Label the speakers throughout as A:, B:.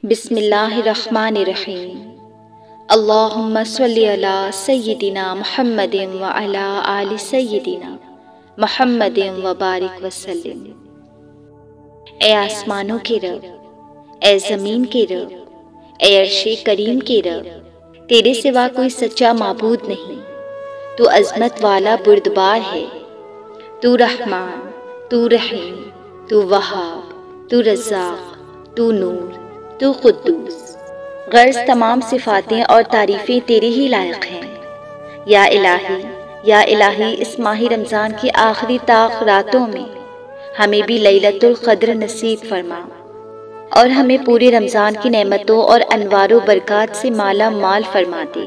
A: بسم اللہ الرحمن الرحیم۔ اللہم صلی علی سیدنا محمد وعلی آل سیدنا محمد وبارک وسلم۔ اے آسمانوں کے رب، اے زمین کے رب، اے عرش کریم کے رب، تیرے سوا کوئی سچا معبود نہیں۔ تو عظمت والا بردبار ہے، تو رحمان، تو رحیم، تو وہاب، تو رزاق، تو نور، تو قدوس۔ غرض تمام صفاتیں اور تعریفیں تیرے ہی لائق ہیں۔ یا الہی، یا الہی، اس ماہ رمضان کی آخری طاق راتوں میں ہمیں بھی لیلۃ القدر نصیب فرما اور ہمیں پورے رمضان کی نعمتوں اور انوار و برکات سے مالا مال فرما دے۔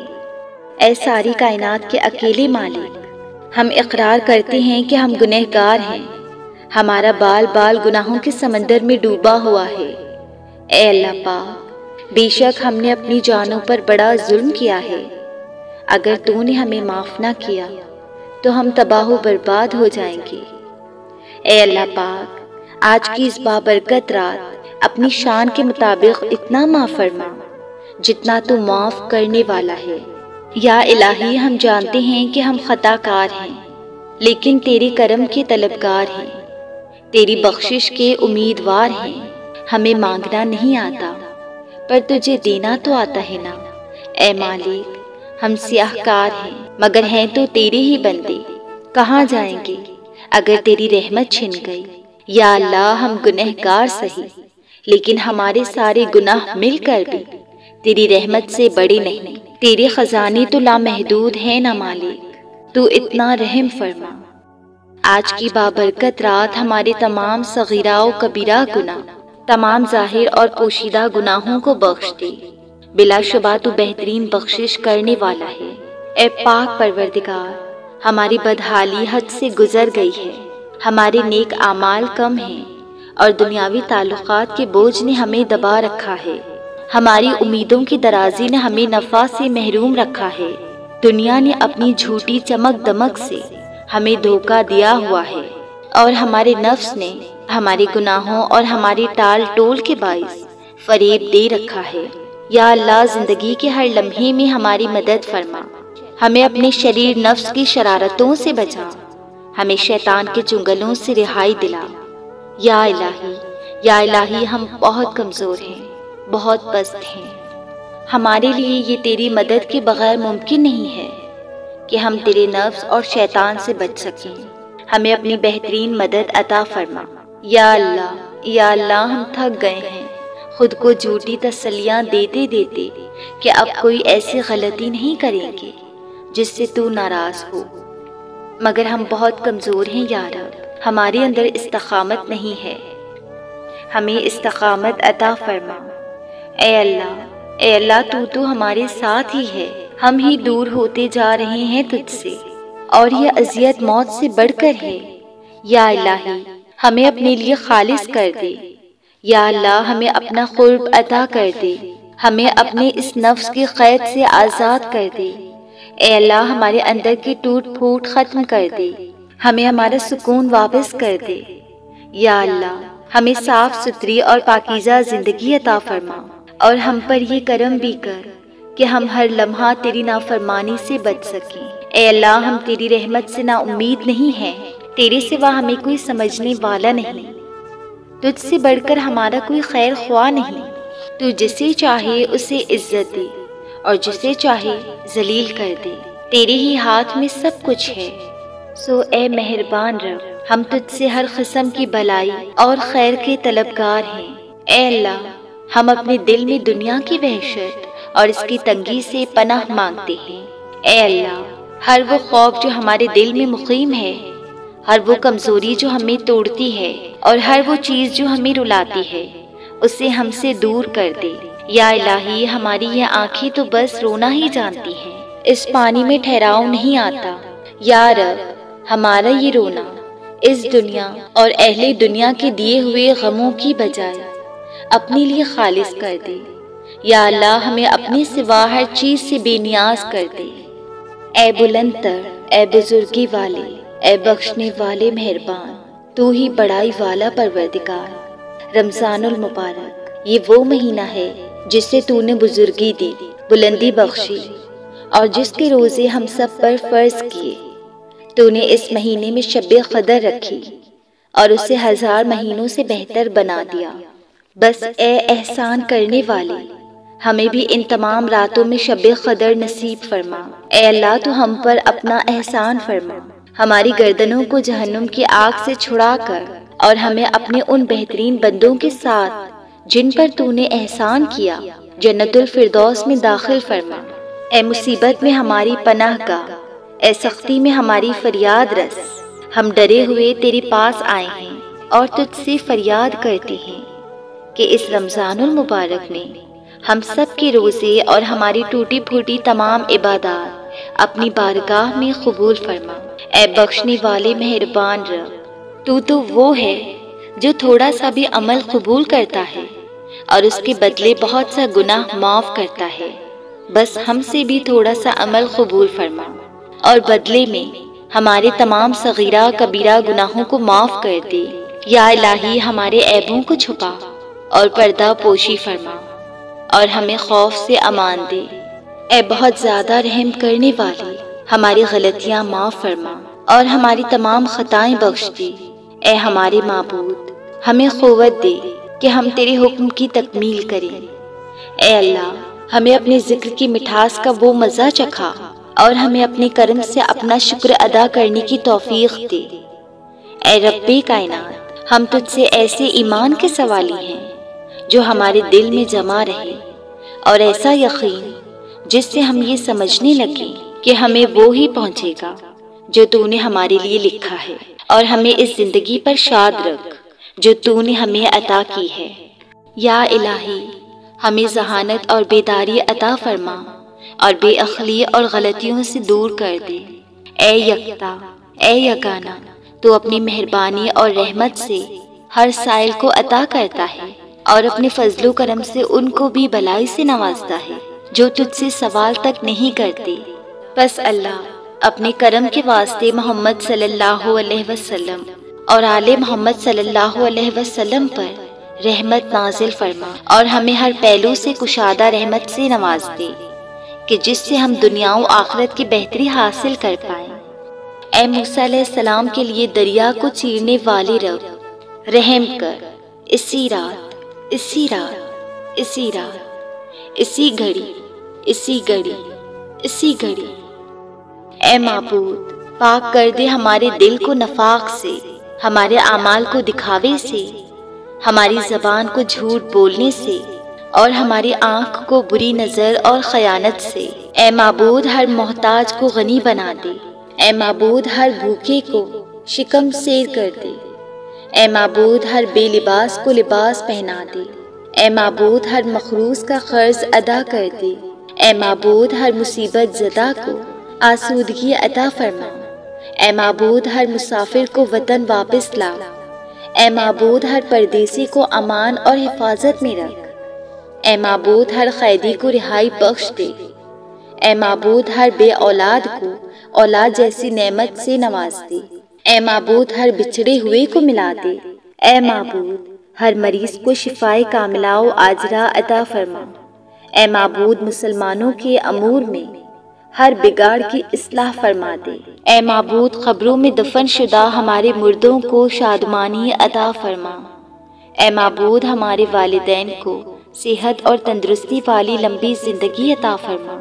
A: اے ساری کائنات کے اکیلے مالک، ہم اقرار کرتے ہیں کہ ہم گنہگار ہیں، ہمارا بال بال گناہوں کے سمندر میں ڈوبا ہوا ہے۔ اے اللہ پاک، بے شک ہم نے اپنی جانوں پر بڑا ظلم کیا ہے۔ اگر تو نے ہمیں معاف نہ کیا تو ہم تباہ و برباد ہو جائیں گے۔ اے اللہ پاک، آج کی اس بابرکت رات اپنی شان کے مطابق اتنا معاف فرما جتنا تو معاف کرنے والا ہے۔ یا الہی، ہم جانتے ہیں کہ ہم خطا کار ہیں، لیکن تیرے کرم کے طلبگار ہیں، تیری بخشش کے امیدوار ہیں۔ ہمیں مانگنا نہیں آتا پر تجھے دینا تو آتا ہے نا۔ اے مالک، ہم سیاہ کار ہیں مگر ہیں تو تیرے ہی بندے، کہاں جائیں گے اگر تیری رحمت چھن گئی۔ یا اللہ، ہم گنہگار سہی لیکن ہمارے سارے گناہ مل کر بھی تیری رحمت سے بڑے نہیں۔ تیرے خزانے تو لامحدود ہیں نا مالک، تو اتنا رحم فرما۔ آج کی بابرکت رات ہمارے تمام صغیرہ و کبیرہ گناہ، تمام ظاہر اور پوشیدہ گناہوں کو بخش دے۔ بلا شبہ تو بہترین بخشش کرنے والا ہے۔ اے پاک پروردگار، ہماری بدحالی حد سے گزر گئی ہے، ہمارے نیک اعمال کم ہیں اور دنیاوی تعلقات کے بوجھ نے ہمیں دبا رکھا ہے۔ ہماری امیدوں کی درازی نے ہمیں نفع سے محروم رکھا ہے۔ دنیا نے اپنی جھوٹی چمک دمک سے ہمیں دھوکہ دیا ہوا ہے اور ہمارے نفس نے ہمارے گناہوں اور ہماری ٹال ٹول کے باعث فریب دے رکھا ہے۔ یا اللہ، زندگی کے ہر لمحے میں ہماری مدد فرما، ہمیں اپنے شریر نفس کی شرارتوں سے بچا، ہمیں شیطان کے چنگلوں سے رہائی دلا۔ یا الہی، یا الہی، ہم بہت کمزور ہیں، بہت پست ہیں۔ ہمارے لیے یہ تیری مدد کے بغیر ممکن نہیں ہے کہ ہم تیرے نفس اور شیطان سے بچ سکیں۔ ہمیں اپنی بہترین مدد عطا فرما۔ یا اللہ، یا اللہ، ہم تھک گئے ہیں خود کو جھوٹی تسلیاں دیتے دیتے کہ اب کوئی ایسی غلطی نہیں کریں گے جس سے تو ناراض ہو، مگر ہم بہت کمزور ہیں یا رب، ہمارے اندر استقامت نہیں ہے، ہمیں استقامت عطا فرما۔ اے اللہ، اے اللہ، تو ہمارے ساتھ ہی ہے، ہم ہی دور ہوتے جا رہے ہیں تجھ سے اور یہ اذیت موت سے بڑھ کر ہے۔ یا الہی، ہمیں اپنے لیے خالص کر دے۔ یا اللہ، ہمیں اپنا قرب عطا کر دے، ہمیں اپنے اس نفس کی قید سے آزاد کر دے۔ اے اللہ، ہمارے اندر کی ٹوٹ پھوٹ ختم کر دے، ہمیں ہمارا سکون واپس کر دے۔ یا اللہ، ہمیں صاف ستھری اور پاکیزہ زندگی عطا فرما اور ہم پر یہ کرم بھی کر کہ ہم ہر لمحہ تیری نافرمانی سے بچ سکیں۔ اے اللہ، ہم تیری رحمت سے نا امید نہیں ہیں، تیرے سوا ہمیں کوئی سمجھنے والا نہیں، تجھ سے بڑھ کر ہمارا کوئی خیر خواہ نہیں۔ تو جسے چاہے اسے عزت دے اور جسے چاہے ذلیل کر دے، تیرے ہی ہاتھ میں سب کچھ ہے۔ سو اے مہربان رب، ہم تجھ سے ہر قسم کی بھلائی اور خیر کے طلبگار ہیں۔ اے اللہ، ہم اپنے دل میں دنیا کی وحشت اور اس کی تنگی سے پناہ مانگتے ہیں۔ اے اللہ، ہر وہ خوف جو ہمارے دل میں مقیم ہے، ہر وہ کمزوری جو ہمیں توڑتی ہے اور ہر وہ چیز جو ہمیں رلاتی ہے، اسے ہم سے دور کر دے۔ یا الہی، ہماری یہ آنکھیں تو بس رونا ہی جانتی ہیں، اس پانی میں ٹھہراؤ نہیں آتا۔ یا رب، ہمارا یہ رونا اس دنیا اور اہل دنیا کے دیے ہوئے غموں کی بجائے اپنے لیے خالص کر دے۔ یا اللہ، ہمیں اپنے سوا ہر چیز سے بے نیاز کر دے۔ اے بلند تر، اے بزرگی والے، اے بخشنے والے مہربان، تو ہی بڑائی والا پروردگار۔ رمضان المبارک یہ وہ مہینہ ہے جس سے تو نے بزرگی دی، بلندی بخشی، اور جس کے روزے ہم سب پر فرض کیے۔ تو نے اس مہینے میں شب قدر رکھی اور اسے 1000 مہینوں سے بہتر بنا دیا۔ بس اے احسان کرنے والے، ہمیں بھی ان تمام راتوں میں شب قدر نصیب فرما۔ اے اللہ، تو ہم پر اپنا احسان فرما، ہماری گردنوں کو جہنم کی آگ سے چھڑا کر اور ہمیں اپنے ان بہترین بندوں کے ساتھ جن پر تو نے احسان کیا جنت الفردوس میں داخل فرما۔ اے مصیبت میں ہماری پناہ گاہ، اے سختی میں ہماری فریاد رس، ہم ڈرے ہوئے تیرے پاس آئے ہیں اور تجھ سے فریاد کرتے ہیں کہ اس رمضان المبارک میں ہم سب کے روزے اور ہماری ٹوٹی پھوٹی تمام عبادات اپنی بارگاہ میں قبول فرما۔ اے بخشنے والے مہربان رب، تو وہ ہے جو تھوڑا سا بھی عمل قبول کرتا ہے اور اس کے بدلے بہت سا گناہ معاف کرتا ہے۔ بس ہم سے بھی تھوڑا سا عمل قبول فرما اور بدلے میں ہمارے تمام صغیرہ کبیرہ گناہوں کو معاف کر دے۔ یا الہی، ہمارے عیبوں کو چھپا اور پردہ پوشی فرما اور ہمیں خوف سے امان دے۔ اے بہت زیادہ رحم کرنے والے، ہماری غلطیاں معاف فرما اور ہماری تمام خطائیں بخش دے۔ اے ہمارے معبود، ہمیں قوت دے کہ ہم تیرے حکم کی تکمیل کریں۔ اے اللہ، ہمیں اپنے ذکر کی مٹھاس کا وہ مزہ چکھا اور ہمیں اپنے کرم سے اپنا شکر ادا کرنے کی توفیق دے۔ اے رب کائنات، ہم تجھ سے ایسے ایمان کے سوالی ہیں جو ہمارے دل میں جمع رہے، اور ایسا یقین جس سے ہم یہ سمجھنے لگیں کہ ہمیں وہ ہی پہنچے گا جو تو نے ہمارے لیے لکھا ہے، اور ہمیں اس زندگی پر شاد رکھ جو تو نے ہمیں عطا کی ہے۔ یا الہی، ہمیں ذہانت اور بیداری عطا فرما اور بے عقلی اور غلطیوں سے دور کر دے۔ اے یکتا، اے یگانہ، تو اپنی مہربانی اور رحمت سے ہر سائل کو عطا کرتا ہے اور اپنے فضل و کرم سے ان کو بھی بلائی سے نوازتا ہے جو تجھ سے سوال تک نہیں کرتے۔ بس اللہ اپنے کرم کے واسطے محمد صلی اللہ علیہ وسلم اور آل محمد صلی اللہ علیہ وسلم پر رحمت نازل فرما اور ہمیں ہر پہلو سے کشادہ رحمت سے نواز دے کہ جس سے ہم دنیا و آخرت کی بہتری حاصل کر پائیں۔ اے موسیٰ علیہ السلام کے لیے دریا کو چیرنے والے رب، رحم کر اسی رات، اسی رات، اسی رات، اسی گھڑی، اسی گھڑی، اسی گھڑی۔ اے معبود، پاک کر دے ہمارے دل کو نفاق سے، ہمارے اعمال کو دکھاوے سے، ہماری زبان کو جھوٹ بولنے سے اور ہماری آنکھ کو بری نظر اور خیانت سے۔ اے معبود، ہر محتاج کو غنی بنا دے۔ اے معبود، ہر بھوکے کو شکم سیر کر دے۔ اے معبود، ہر بے لباس کو لباس پہنا دے۔ اے معبود، ہر مخروض کا قرض ادا کر دے۔ اے معبود، ہر مصیبت زدہ کو آسودگی عطا فرما۔ اے معبود، ہر مسافر کو وطن واپس لا۔ اے معبود، ہر پردیسی کو امان اور حفاظت میں رکھ۔ اے معبود، ہر قیدی کو رہائی بخش دے۔ اے معبود، ہر بے اولاد کو اولاد جیسی نعمت سے نواز دے۔ اے معبود، ہر بچھڑے ہوئے کو ملا دے۔ اے معبود، ہر مریض کو شفائے کاملہ و عاجلہ عطا فرما۔ اے معبود، مسلمانوں کے امور میں ہر بگاڑ کی اصلاح فرما دے۔ اے معبود، قبروں میں دفن شدہ ہمارے مردوں کو شادمانی عطا فرما۔ اے معبود، ہمارے والدین کو صحت اور تندرستی والی لمبی زندگی عطا فرما۔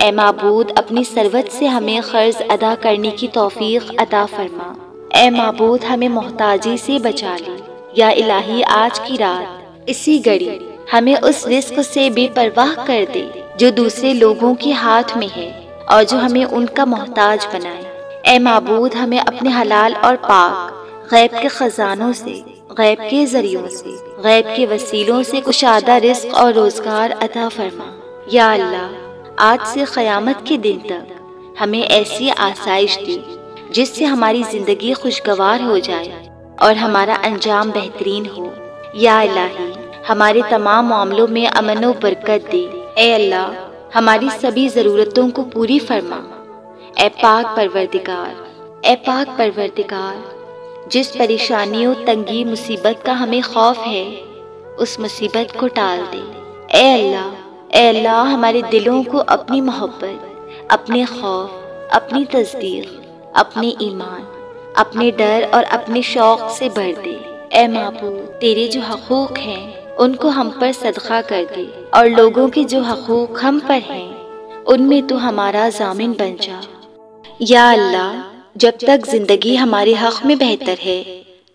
A: اے معبود، اپنی ثروت سے ہمیں قرض ادا کرنے کی توفیق عطا فرما۔ اے معبود، ہمیں محتاجی سے بچا لے۔ یا الہی، آج کی رات، اسی گھڑی ہمیں اس رزق سے بے پرواہ کر دے جو دوسرے لوگوں کے ہاتھ میں ہے اور جو ہمیں ان کا محتاج بنائے۔ اے معبود، ہمیں اپنے حلال اور پاک غیب کے خزانوں سے، غیب کے ذریعوں سے، غیب کے وسیلوں سے کشادہ رزق اور روزگار عطا فرما۔ یا اللہ، آج سے قیامت کے دن تک ہمیں ایسی آسائش دی جس سے ہماری زندگی خوشگوار ہو جائے اور ہمارا انجام بہترین ہو۔ یا الہی، ہمارے تمام معاملوں میں امن و برکت دے۔ اے اللہ، ہماری سبھی ضرورتوں کو پوری فرما۔ اے پاک پروردگار، اے پاک پروردگار، جس پریشانی و تنگی مصیبت کا ہمیں خوف ہے اس مصیبت کو ٹال دے۔ اے اللہ ہمارے دلوں کو اپنی محبت، اپنے خوف، اپنی تصدیق، اپنے ایمان، اپنے ڈر اور اپنے شوق سے بھر دے۔ اے معبود، تیرے جو حقوق ہیں ان کو ہم پر صدقہ کر دے، اور لوگوں کے جو حقوق ہم پر ہیں ان میں تو ہمارا ضامن بن جا۔ یا اللہ، جب تک زندگی ہمارے حق میں بہتر ہے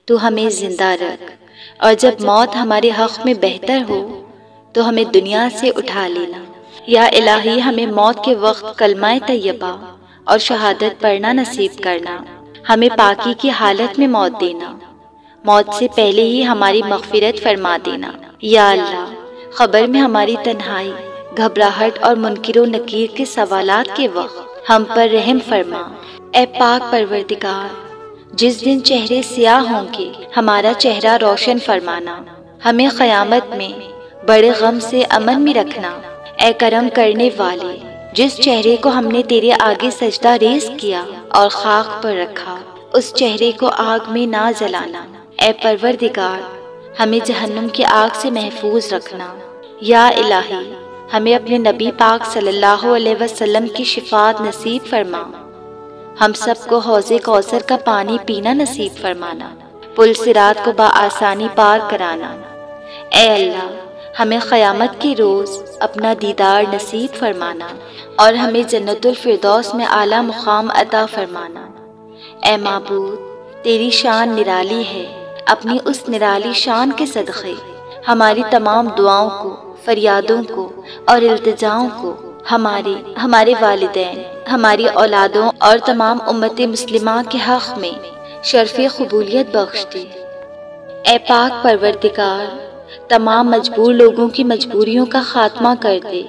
A: تو ہمیں زندہ رکھ، اور جب موت ہمارے حق میں بہتر ہو تو ہمیں دنیا سے اٹھا لینا۔ یا الہی، ہمیں موت کے وقت کلمہ طیبہ اور شہادت پڑھنا نصیب کرنا، ہمیں پاکی کی حالت میں موت دینا، موت سے پہلے ہی ہماری مغفرت فرما دینا۔ یا اللہ، قبر میں ہماری تنہائی، گھبراہٹ اور منکر و نکیر کے سوالات کے وقت ہم پر رحم فرما۔ اے پاک پروردگار، جس دن چہرے سیاہ ہوں گے ہمارا چہرہ روشن فرمانا، ہمیں قیامت میں بڑے غم سے امن میں رکھنا۔ اے کرم کرنے والے، جس چہرے کو ہم نے تیرے آگے سجدہ ریز کیا اور خاک پر رکھا، اس چہرے کو آگ میں نہ جلانا۔ اے پروردگار، ہمیں جہنم کی آگ سے محفوظ رکھنا۔ یا الہی، ہمیں اپنے نبی پاک صلی اللہ علیہ وسلم کی شفاعت نصیب فرما، ہم سب کو حوض کوثر کا پانی پینا نصیب فرمانا، پل صراط کو بآسانی پار کرانا۔ اے اللہ، ہمیں قیامت کے روز اپنا دیدار نصیب فرمانا، اور ہمیں جنت الفردوس میں اعلیٰ مقام عطا فرمانا۔ اے معبود، تیری شان نرالی ہے، اپنی اس نرالی شان کے صدقے ہماری تمام دعاؤں کو، فریادوں کو اور التجاؤں کو ہمارے والدین، ہماری اولادوں اور تمام امت مسلمہ کے حق میں شرف قبولیت بخش دے۔ اے پاک پروردگار، تمام مجبور لوگوں کی مجبوریوں کا خاتمہ کر دے،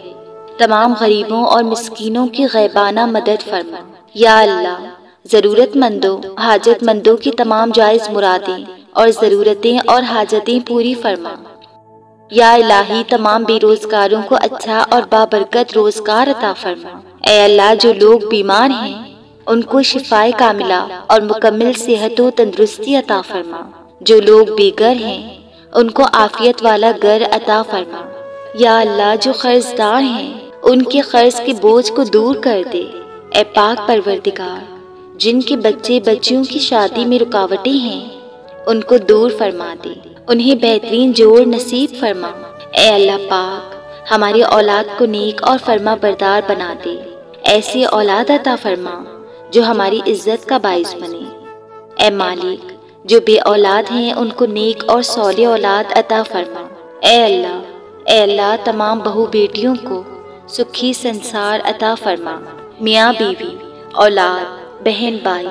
A: تمام غریبوں اور مسکینوں کی غیبانہ مدد فرما۔ یا اللہ، ضرورت مندوں، حاجت مندوں کی تمام جائز مرادیں اور ضرورتیں اور حاجتیں پوری فرما۔ یا الہی، تمام بے روزگاروں کو اچھا اور بابرکت روزگار عطا فرما۔ اے اللہ، جو لوگ بیمار ہیں ان کو شفائے کاملہ اور مکمل صحت و تندرستی عطا فرما۔ جو لوگ بے گھر ہیں ان کو عافیت والا گھر عطا فرما۔ یا اللہ، جو قرض دار ہیں ان کے قرض کے بوجھ کو دور کر دے۔ اے پاک پروردگار، جن کے بچے بچیوں کی شادی میں رکاوٹیں ہیں ان کو دور فرما دے، انہیں بہترین جوڑ نصیب فرما۔ اے اللہ پاک، ہماری اولاد کو نیک اور فرما بردار بنا دے، ایسی اولاد عطا فرما جو ہماری عزت کا باعث بنے۔ اے مالک، جو بے اولاد ہیں ان کو نیک اور صالح اولاد عطا فرما۔ اے اللہ، تمام بہو بیٹیوں کو سکھی سنسار عطا فرما۔ میاں بیوی، اولاد، بہن بھائی،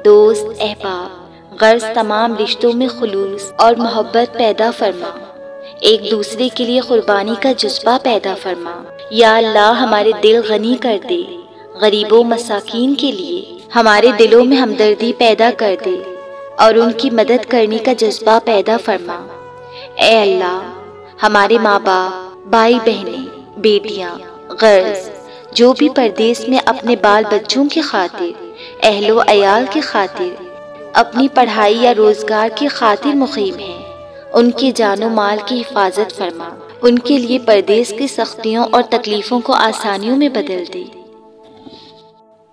A: دوست احباب، غرض تمام رشتوں میں خلوص اور محبت پیدا فرما، ایک دوسرے کے لیے قربانی کا جذبہ پیدا فرما۔ یا اللہ، ہمارے دل غنی کر دے، غریبوں مساکین کے لیے ہمارے دلوں میں ہمدردی پیدا کر دے اور ان کی مدد کرنے کا جذبہ پیدا فرما۔ اے اللہ، ہمارے ماں باپ، بھائی بہنیں، بیٹیاں، غرض جو بھی پردیس میں اپنے بال بچوں کی خاطر، اہل و عیال کی خاطر، اپنی پڑھائی یا روزگار کی خاطر مقیم ہیں، ان کی جان و مال کی حفاظت فرما، ان کے لیے پردیس کی سختیوں اور تکلیفوں کو آسانیوں میں بدل دے۔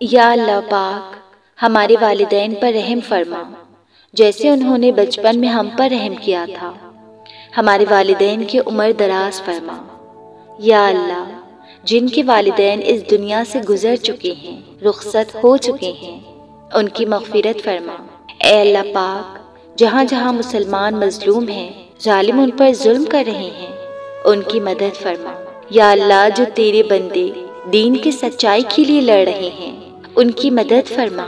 A: یا اللہ پاک، ہمارے والدین پر رحم فرما، جیسے انہوں نے بچپن میں ہم پر رحم کیا تھا۔ ہمارے والدین کی عمر دراز فرما۔ یا اللہ، جن کے والدین اس دنیا سے گزر چکے ہیں، رخصت ہو چکے ہیں، ان کی مغفرت فرما۔ اے اللہ پاک، جہاں جہاں مسلمان مظلوم ہیں، ظالم ان پر ظلم کر رہے ہیں، ان کی مدد فرما۔ یا اللہ، جو تیرے بندے دین کی سچائی کے لیے لڑ رہے ہیں، ان کی مدد فرما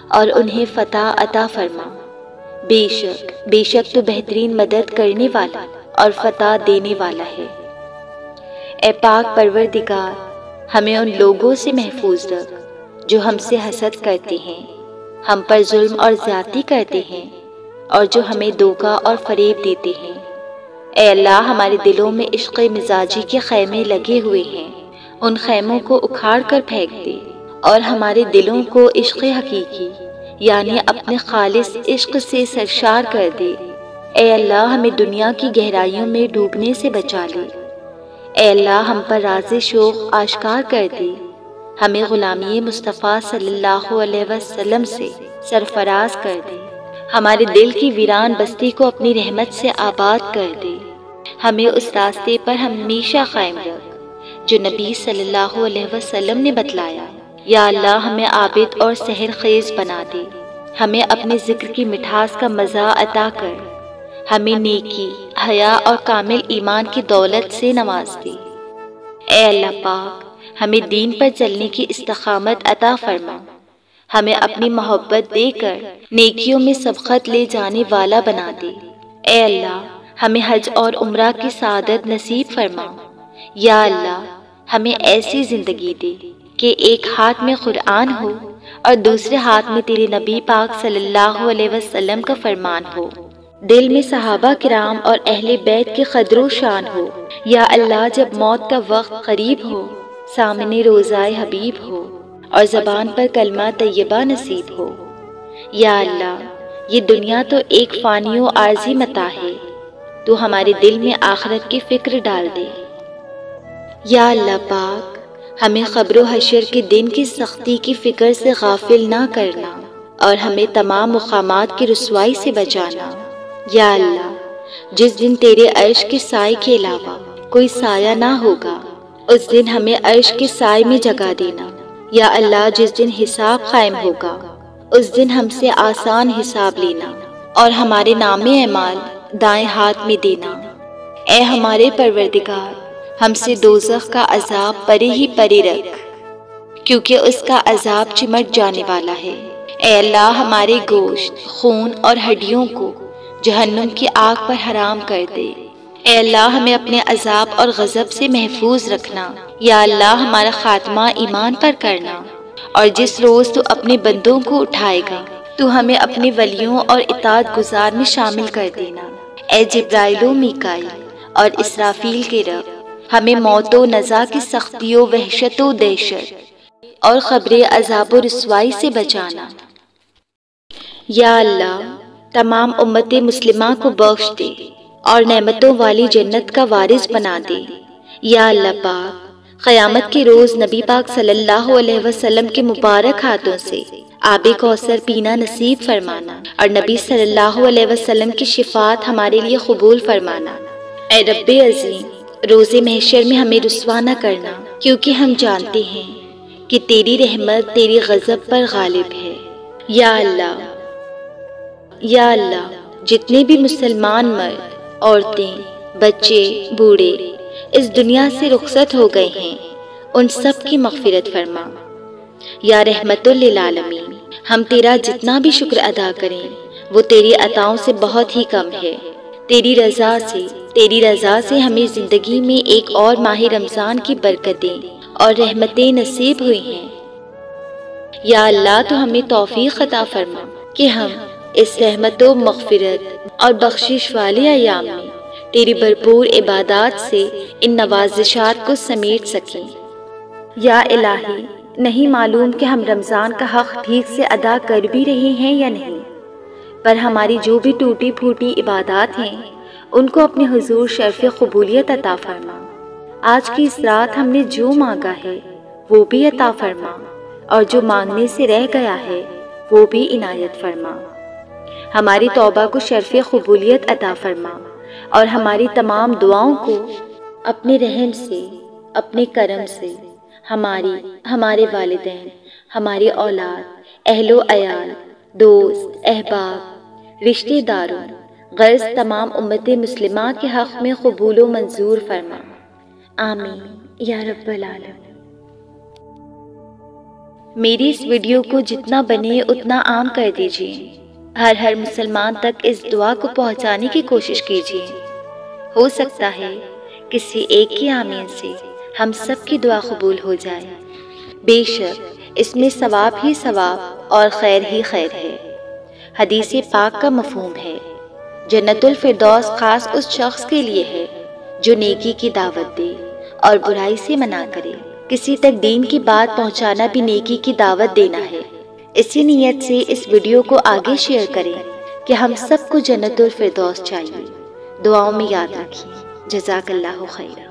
A: اور انہیں فتح عطا فرما۔ بے شک تو بہترین مدد کرنے والا اور فتح دینے والا ہے۔ اے پاک پروردگار، ہمیں ان لوگوں سے محفوظ رکھ جو ہم سے حسد کرتے ہیں، ہم پر ظلم اور زیادتی کرتے ہیں، اور جو ہمیں دھوکہ اور فریب دیتے ہیں۔ اے اللہ، ہمارے دلوں میں عشق مزاجی کے خیمے لگے ہوئے ہیں، ان خیموں کو اکھاڑ کر پھینک دے اور ہمارے دلوں کو عشق حقیقی یعنی اپنے خالص عشق سے سرشار کر دے۔ اے اللہ ہمیں دنیا کی گہرائیوں میں ڈوبنے سے بچا لے۔ اے اللہ ہم پر راز شوق آشکار کر دے، ہمیں غلامی مصطفیٰ صلی اللہ علیہ وسلم سے سرفراز کر دے، ہمارے دل کی ویران بستی کو اپنی رحمت سے آباد کر دے، ہمیں اس راستے پر ہمیشہ قائم رکھ جو نبی صلی اللہ علیہ وسلم نے بتلایا۔ یا اللہ ہمیں عابد اور سحر خیز بنا دے، ہمیں اپنے ذکر کی مٹھاس کا مزہ عطا کر، ہمیں نیکی، حیا اور کامل ایمان کی دولت سے نواز دے۔ اے اللہ پاک ہمیں دین پر چلنے کی استقامت عطا فرما، ہمیں اپنی محبت دے کر نیکیوں میں سبقت لے جانے والا بنا دے۔ اے اللہ ہمیں حج اور عمرہ کی سعادت نصیب فرما۔ یا اللہ ہمیں ایسی زندگی دے کہ ایک ہاتھ میں قرآن ہو اور دوسرے ہاتھ میں تیرے نبی پاک صلی اللہ علیہ وسلم کا فرمان ہو، دل میں صحابہ کرام اور اہل بیت کی قدر و شان ہو۔ یا اللہ جب موت کا وقت قریب ہو، سامنے روضہ حبیب ہو اور زبان پر کلمہ طیبہ نصیب ہو۔ یا اللہ یہ دنیا تو ایک فانی و عارضی متاع ہے، تو ہمارے دل میں آخرت کی فکر ڈال دے۔ یا اللہ پاک ہمیں قبر و حشر کے دن کی سختی کی فکر سے غافل نہ کرنا اور ہمیں تمام مقامات کی رسوائی سے بچانا۔ یا اللہ جس دن تیرے عرش کے سائے کے علاوہ کوئی سایہ نہ ہوگا، اس دن ہمیں عرش کے سائے میں جگہ دینا۔ یا اللہ جس دن حساب قائم ہوگا، اس دن ہم سے آسان حساب لینا اور ہمارے نام اعمال دائیں ہاتھ میں دینا۔ اے ہمارے پروردگار ہم سے دوزخ کا عذاب پرے ہی پرے رکھ، کیونکہ اس کا عذاب چمٹ جانے والا ہے۔ اے اللہ ہمارے گوشت، خون اور ہڈیوں کو جہنم کی آگ پر حرام کر دے۔ اے اللہ ہمیں اپنے عذاب اور غضب سے محفوظ رکھنا۔ یا اللہ ہمارا خاتمہ ایمان پر کرنا، اور جس روز تو اپنے بندوں کو اٹھائے گا تو ہمیں اپنے ولیوں اور اطاعت گزار میں شامل کر دینا۔ اے جبرائیل و میکائیل اور اسرافیل کے رب، ہمیں موت و نزا کی سختی و وحشت و دہشت اور قبر عذاب و رسوائی سے بچانا۔ یا اللہ تمام امت مسلمہ کو بخش دے اور نعمتوں والی جنت کا وارث بنا دے۔ یا اللہ پاک قیامت کے روز نبی پاک صلی اللہ علیہ وسلم کے مبارک ہاتھوں سے آب کوثر پینا نصیب فرمانا اور نبی صلی اللہ علیہ وسلم کی شفاعت ہمارے لیے قبول فرمانا۔ اے رب عظیم روز محشر میں ہمیں رسوا نہ کرنا، کیونکہ ہم جانتے ہیں کہ تیری رحمت تیری غضب پر غالب ہے۔ یا اللہ جتنے بھی مسلمان مرد، عورتیں، بچے، بوڑھے اس دنیا سے رخصت ہو گئے ہیں، ان سب کی مغفرت فرما۔ یا رحمت للعالمین ہم تیرا جتنا بھی شکر ادا کریں وہ تیری عطاؤں سے بہت ہی کم ہے۔ تیری رضا سے ہمیں زندگی میں ایک اور ماہ رمضان کی برکتیں اور رحمتیں نصیب ہوئی ہیں۔ یا اللہ تو ہمیں توفیق عطا فرما کہ ہم اس رحمت و مغفرت اور بخشش والے ایام میں تیری بھرپور عبادات سے ان نوازشات کو سمیٹ سکیں۔ یا الہی نہیں معلوم کہ ہم رمضان کا حق ٹھیک سے ادا کر بھی رہے ہیں یا نہیں، پر ہماری جو بھی ٹوٹی پھوٹی عبادات ہیں ان کو اپنے حضور شرف قبولیت عطا فرما۔ آج کی اس رات ہم نے جو مانگا ہے وہ بھی عطا فرما، اور جو مانگنے سے رہ گیا ہے وہ بھی عنایت فرما۔ ہماری توبہ کو شرف قبولیت عطا فرما اور ہماری تمام دعاؤں کو اپنے رحم سے، اپنے کرم سے ہمارے والدین، ہماری اولاد، اہل و عیال، دوست، احباب، رشتہ داروں، غرض تمام امت مسلمہ کے حق میں قبول و منظور فرما۔ آمین یا رب العالمین۔ میری اس ویڈیو کو جتنا بنے اتنا عام کر دیجیے، ہر مسلمان تک اس دعا کو پہنچانے کی کوشش کیجیے۔ ہو سکتا ہے کسی ایک کی آمین سے ہم سب کی دعا قبول ہو جائے۔ بے شک اس میں ثواب ہی ثواب اور خیر ہی خیر ہے۔ حدیث پاک کا مفہوم ہے، جنت الفردوس خاص اس شخص کے لیے ہے جو نیکی کی دعوت دے اور برائی سے منع کرے۔ کسی تک دین کی بات پہنچانا بھی نیکی کی دعوت دینا ہے۔ اسی نیت سے اس ویڈیو کو آگے شیئر کریں کہ ہم سب کو جنت الفردوس چاہیے۔ دعاؤں میں یاد رکھیے۔ جزاک اللہ خیرہ۔